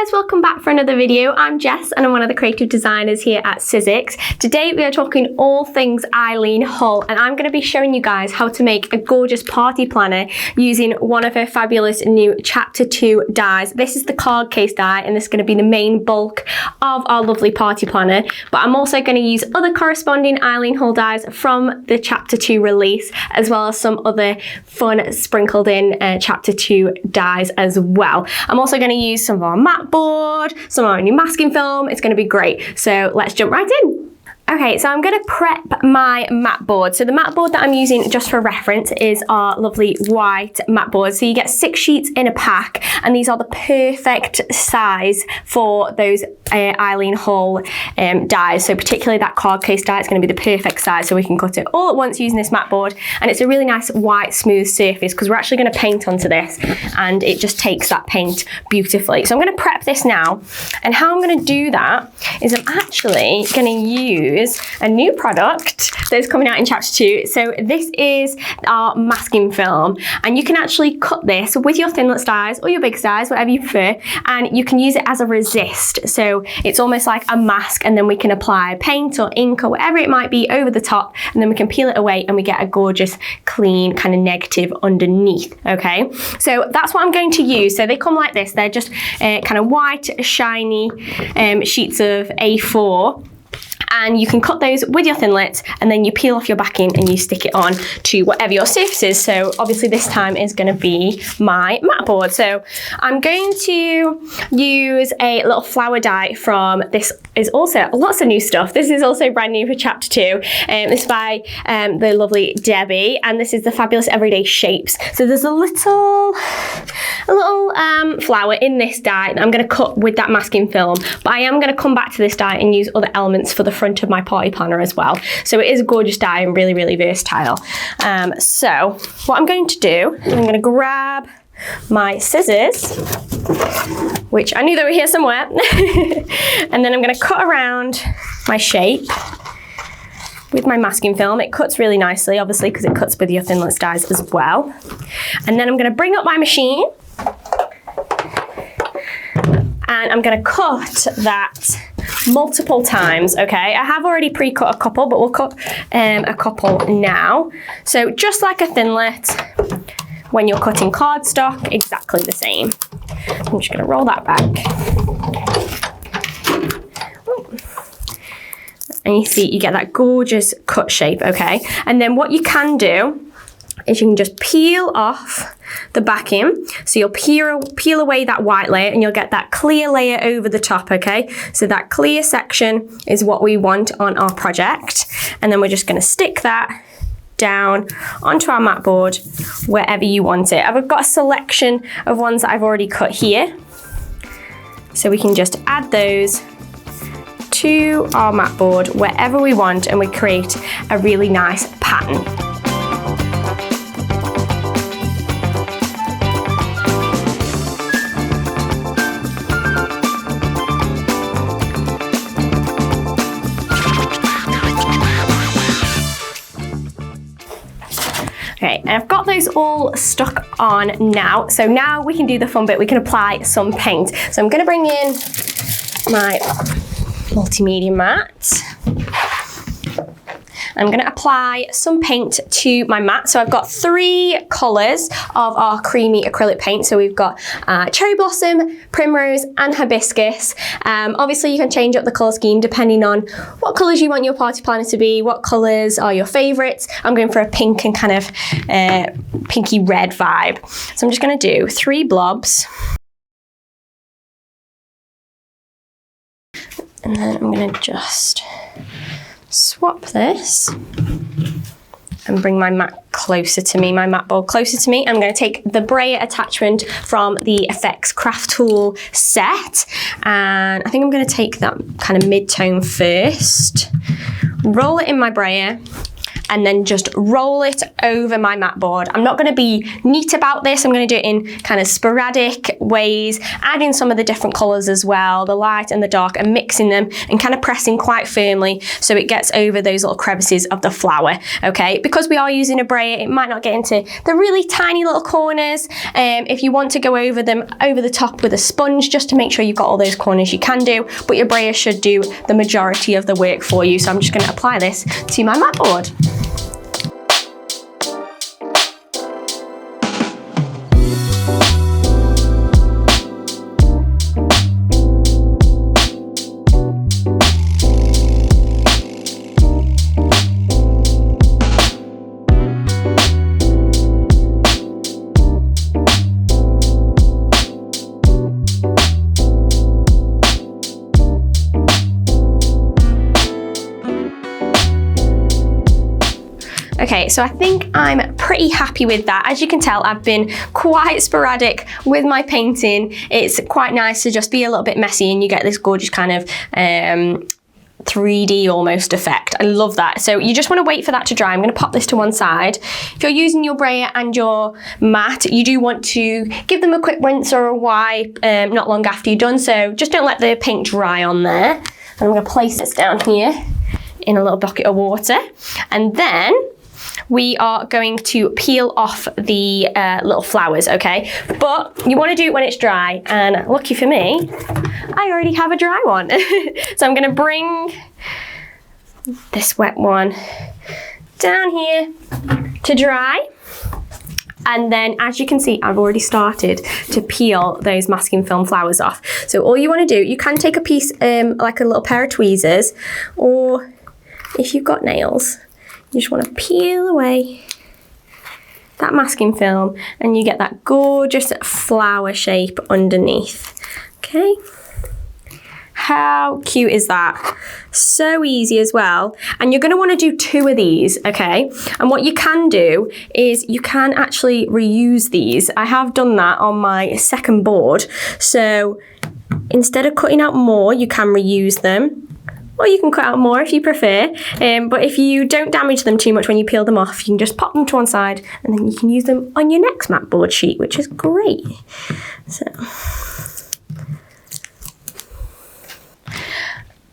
guys, welcome back for another video. I'm Jess and I'm one of the creative designers here at Sizzix. Today we are talking all things Eileen Hull, and I'm going to be showing you guys how to make a gorgeous party planner using one of her fabulous new Chapter 2 dies. This is the card case die and this is going to be the main bulk of our lovely party planner, but I'm also going to use other corresponding Eileen Hull dies from the Chapter 2 release, as well as some other fun sprinkled in Chapter 2 dies as well. I'm also going to use some of our matte board, some of our new masking film. It's going to be great. So let's jump right in. Okay, so I'm going to prep my matte board. So the matte board that I'm using, just for reference, is our lovely white matte board. So you get 6 sheets in a pack, and these are the perfect size for those Eileen Hull dies. So particularly that card case die, it's going to be the perfect size, so we can cut it all at once using this matte board. And it's a really nice white smooth surface because we're actually going to paint onto this, and it just takes that paint beautifully. So I'm going to prep this now, and how I'm going to do that is I'm actually going to use a new product that's coming out in Chapter 2. So this is our masking film, and you can actually cut this with your thinlet dies or your big dies, whatever you prefer, and you can use it as a resist. So it's almost like a mask, and then we can apply paint or ink or whatever it might be over the top, and then we can peel it away and we get a gorgeous clean kind of negative underneath. Okay, so that's what I'm going to use. So they come like this. They're just kind of white shiny sheets of A4, and you can cut those with your thinlet, and then you peel off your backing and you stick it on to whatever your surface is. So obviously this time is going to be my matte board. So I'm going to use a little flower die from, this is also lots of new stuff. This is also brand new for Chapter 2. This is by the lovely Debbie, and this is the Fabulous Everyday Shapes. So there's a little flower in this die that I'm going to cut with that masking film, but I am going to come back to this die and use other elements for the front of my party planner as well. So it is a gorgeous die and really, really versatile. So what I'm going to do is I'm going to grab my scissors, which I knew they were here somewhere, and then I'm going to cut around my shape with my masking film. It cuts really nicely, obviously, because it cuts with your thinlet dies as well. And then I'm going to bring up my machine, and I'm going to cut that multiple times. Okay, I have already pre-cut a couple, but we'll cut a couple now. So just like a thinlet, when you're cutting cardstock, exactly the same. I'm just going to roll that back. And you see, you get that gorgeous cut shape, okay? And then what you can do is you can just peel off the backing. So you'll peel away that white layer and you'll get that clear layer over the top, okay? So that clear section is what we want on our project. And then we're just going to stick that down onto our matte board wherever you want it. I've got a selection of ones that I've already cut here. So we can just add those to our matte board wherever we want, and we create a really nice pattern. Okay, and I've got those all stuck on now. So now we can do the fun bit. We can apply some paint. So I'm going to bring in my multimedia mat. I'm going to apply some paint to my mat. So I've got 3 colours of our creamy acrylic paint. So we've got cherry blossom, primrose and hibiscus. Obviously you can change up the colour scheme depending on what colours you want your party planner to be, what colours are your favourites. I'm going for a pink and kind of pinky red vibe. So I'm just going to do 3 blobs. And then I'm going to just swap this and bring my mat closer to me, my mat board closer to me. I'm going to take the brayer attachment from the Effectz craft tool set, and I think I'm going to take that kind of mid-tone first, roll it in my brayer, and then just roll it over my mat board. I'm not going to be neat about this. I'm going to do it in kind of sporadic ways, adding some of the different colours as well, the light and the dark, and mixing them and kind of pressing quite firmly so it gets over those little crevices of the flower. Okay, because we are using a brayer, it might not get into the really tiny little corners. If you want to go over them over the top with a sponge just to make sure you've got all those corners, you can do, but your brayer should do the majority of the work for you. So I'm just going to apply this to my mat board. Okay, so I think I'm pretty happy with that. As you can tell, I've been quite sporadic with my painting. It's quite nice to just be a little bit messy and you get this gorgeous kind of 3D almost effect. I love that. So you just want to wait for that to dry. I'm going to pop this to one side. If you're using your brayer and your mat, you do want to give them a quick rinse or a wipe not long after you're done. So just don't let the paint dry on there. And I'm going to place this down here in a little bucket of water. And then we are going to peel off the little flowers, okay? But you want to do it when it's dry, and lucky for me, I already have a dry one. So I'm going to bring this wet one down here to dry. And then, as you can see, I've already started to peel those masking film flowers off. So all you want to do, you can take a piece, like a little pair of tweezers, or if you've got nails, you just want to peel away that masking film and you get that gorgeous flower shape underneath. Okay. How cute is that? So easy as well. And you're going to want to do 2 of these, okay? And what you can do is you can actually reuse these. I have done that on my second board. So instead of cutting out more, you can reuse them. Or you can cut out more if you prefer, but if you don't damage them too much when you peel them off, you can just pop them to one side and then you can use them on your next mat board sheet, which is great. So.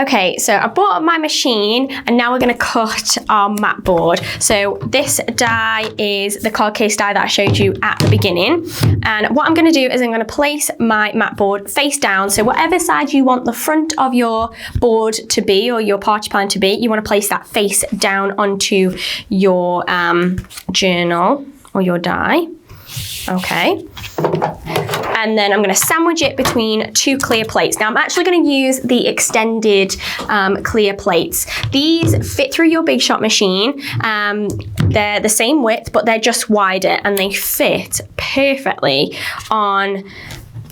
Okay, so I bought up my machine and now we're going to cut our mat board. So this die is the card case die that I showed you at the beginning. And what I'm going to do is I'm going to place my mat board face down. So whatever side you want the front of your board to be or your party plan to be, you want to place that face down onto your journal or your die. Okay. And then I'm going to sandwich it between 2 clear plates. Now I'm actually going to use the extended clear plates. These fit through your Big Shot machine. They're the same width, but they're just wider and they fit perfectly on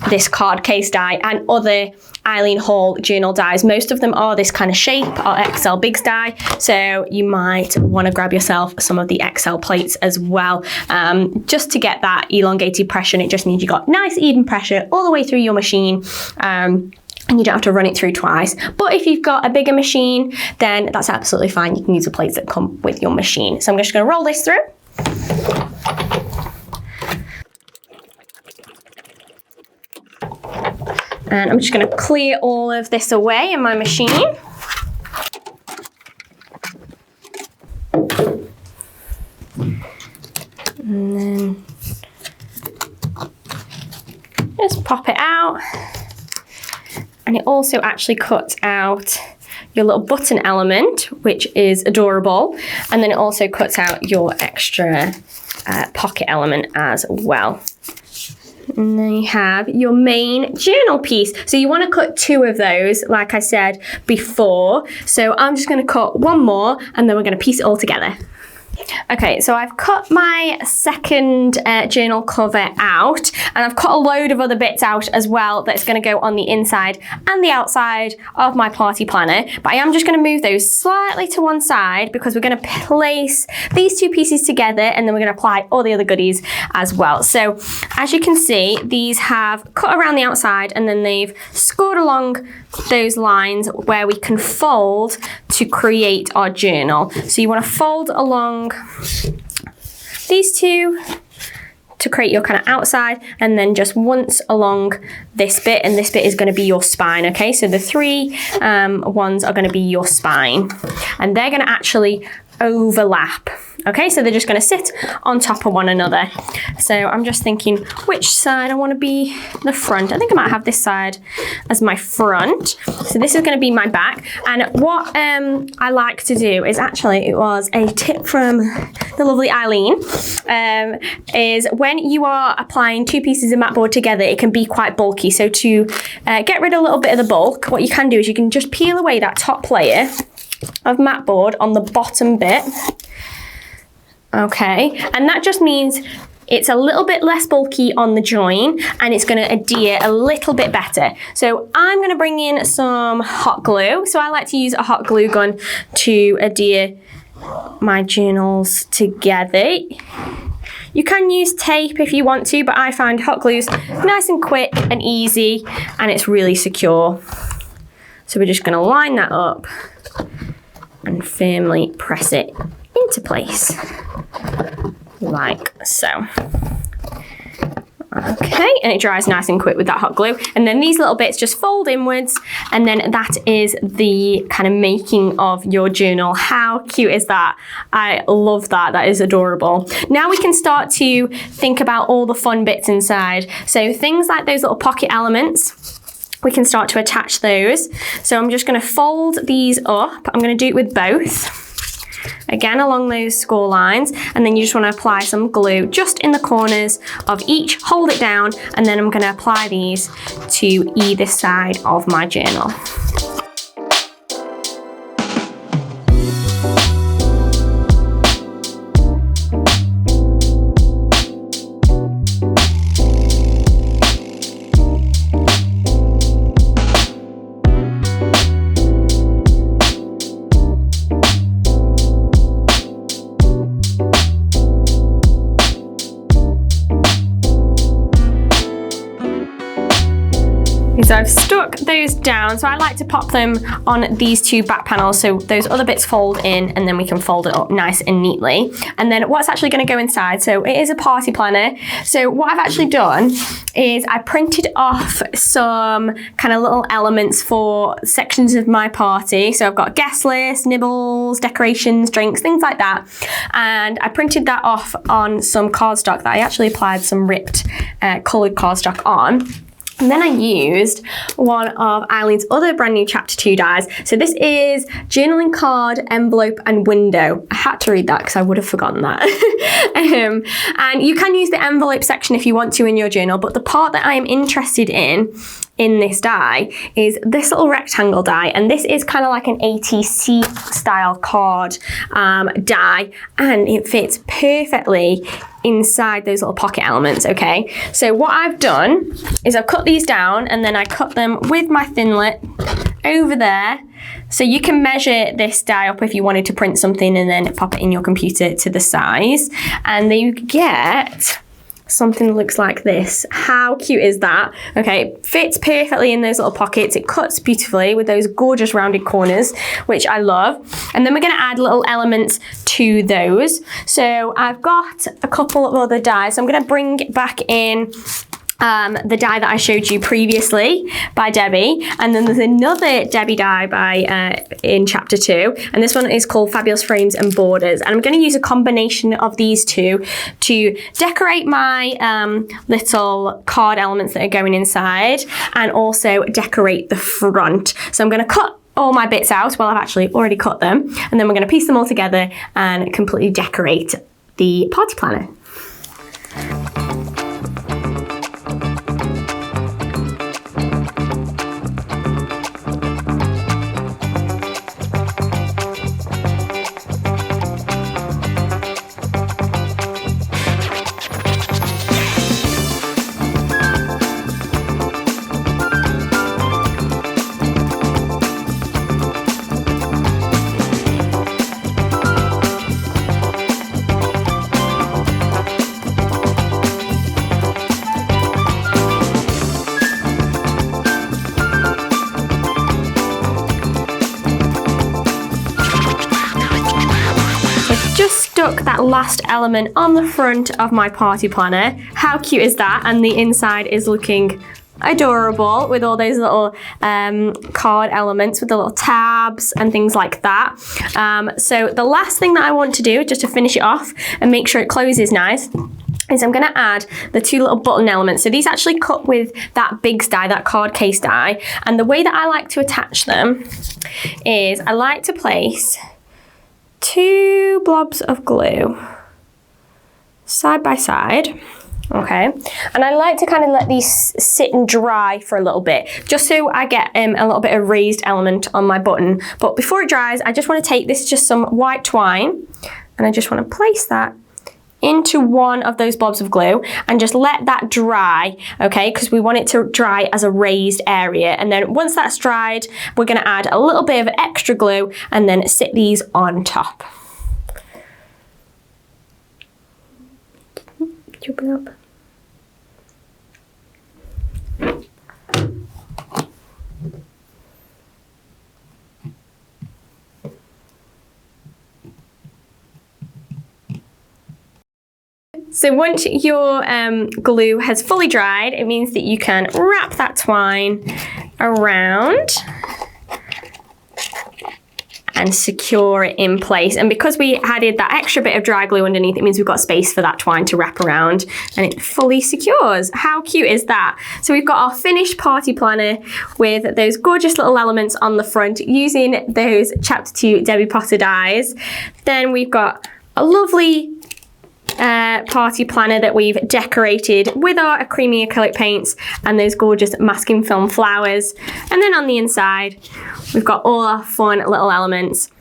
this card case die and other Eileen Hull journal dies. Most of them are this kind of shape, or XL Bigs die, so you might want to grab yourself some of the XL plates as well, just to get that elongated pressure. And it just means you got nice even pressure all the way through your machine, and you don't have to run it through twice. But if you've got a bigger machine, then that's absolutely fine. You can use the plates that come with your machine. So I'm just going to roll this through. And I'm just going to clear all of this away in my machine. And then just pop it out. And it also actually cuts out your little button element, which is adorable. And then it also cuts out your extra pocket element as well. And then you have your main journal piece. So you want to cut 2 of those, like I said before. So I'm just going to cut 1 more and then we're going to piece it all together. Okay, so I've cut my second journal cover out, and I've cut a load of other bits out as well that's going to go on the inside and the outside of my party planner. But I am just going to move those slightly to one side because we're going to place these 2 pieces together and then we're going to apply all the other goodies as well. So as you can see, these have cut around the outside and then they've scored along those lines where we can fold to create our journal. So you want to fold along these two to create your kind of outside, and then just once along this bit, and this bit is going to be your spine, okay? So the three ones are going to be your spine, and they're going to actually overlap. Okay, so they're just going to sit on top of one another. So I'm just thinking which side I want to be the front. I think I might have this side as my front. So this is going to be my back. And what I like to do is actually, it was a tip from the lovely Eileen, is when you are applying two pieces of matboard together, it can be quite bulky. So to get rid of a little bit of the bulk, what you can do is you can just peel away that top layer of matboard on the bottom bit. Okay, and that just means it's a little bit less bulky on the join, and it's going to adhere a little bit better. So I'm going to bring in some hot glue. So I like to use a hot glue gun to adhere my journals together. You can use tape if you want to, but I find hot glue's nice and quick and easy, and it's really secure. So we're just going to line that up and firmly press it into place, like so. Okay, and it dries nice and quick with that hot glue. And then these little bits just fold inwards, and then that is the kind of making of your journal. How cute is that? I love that. That is adorable. Now we can start to think about all the fun bits inside. So things like those little pocket elements, we can start to attach those. So I'm just going to fold these up. I'm going to do it with both. Again, along those score lines, and then you just want to apply some glue just in the corners of each, hold it down, and then I'm going to apply these to either side of my journal. So I've stuck those down. So I like to pop them on these two back panels so those other bits fold in, and then we can fold it up nice and neatly. And then what's actually going to go inside, so it is a party planner. So what I've actually done is I printed off some kind of little elements for sections of my party. So I've got guest list, nibbles, decorations, drinks, things like that. And I printed that off on some cardstock that I actually applied some ripped coloured cardstock on. And then I used one of Eileen's other brand new chapter 2 dies. So this is journaling card, envelope and window. I had to read that because I would have forgotten that. And you can use the envelope section if you want to in your journal, but the part that I am interested in this die is this little rectangle die, and this is kind of like an ATC style card die, and it fits perfectly inside those little pocket elements. Okay, so what I've done is I've cut these down, and then I cut them with my Thinlit over there. So you can measure this die up if you wanted to print something and then pop it in your computer to the size, and then you get something that looks like this. How cute is that? Okay, fits perfectly in those little pockets. It cuts beautifully with those gorgeous rounded corners, which I love. And then we're going to add little elements to those. So I've got a couple of other dies. So I'm going to bring back in the die that I showed you previously by Debbie, and then there's another Debbie die by in chapter 2, and this one is called Fabulous Frames and Borders, and I'm going to use a combination of these two to decorate my little card elements that are going inside, and also decorate the front. So I'm going to cut all my bits out. Well, I've actually already cut them, and then we're going to piece them all together and completely decorate the party planner. stuck that last element on the front of my party planner. How cute is that? And the inside is looking adorable with all those little card elements with the little tabs and things like that. So the last thing that I want to do, just to finish it off and make sure it closes nice, is I'm going to add the two little button elements. So these actually cut with that Biggs die, that card case die. And the way that I like to attach them is I like to place 2 blobs of glue side by side. Okay, and I like to kind of let these sit and dry for a little bit, just so I get a little bit of raised element on my button. But before it dries, I just want to take, this is just some white twine, and I just want to place that into one of those blobs of glue and just let that dry, okay, because we want it to dry as a raised area. And then once that's dried, we're going to add a little bit of extra glue and then sit these on top. Open up. So once your glue has fully dried, it means that you can wrap that twine around and secure it in place. And because we added that extra bit of dry glue underneath, it means we've got space for that twine to wrap around and it fully secures. How cute is that? So we've got our finished party planner with those gorgeous little elements on the front using those Chapter 2 Debbie Potter dies. Then we've got a lovely party planner that we've decorated with our creamy acrylic paints and those gorgeous masking film flowers. And then on the inside, we've got all our fun little elements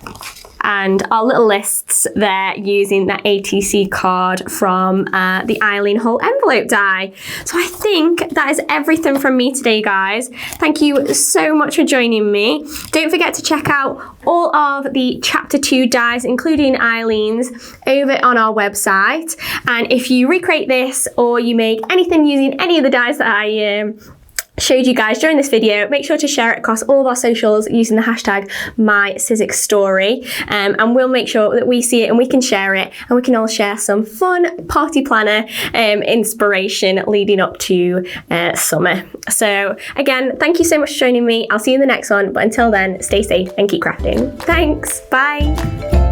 and our little lists there using that ATC card from the Eileen Hull envelope die. So I think that is everything from me today, guys. Thank you so much for joining me. Don't forget to check out all of the Chapter 2 dies, including Eileen's, over on our website. And if you recreate this or you make anything using any of the dies that I showed you guys during this video, make sure to share it across all of our socials using the hashtag #MySizzixStory, and we'll make sure that we see it and we can share it and we can all share some fun party planner inspiration leading up to summer. So again, thank you so much for joining me. I'll see you in the next one, but until then, stay safe and keep crafting. Thanks, bye.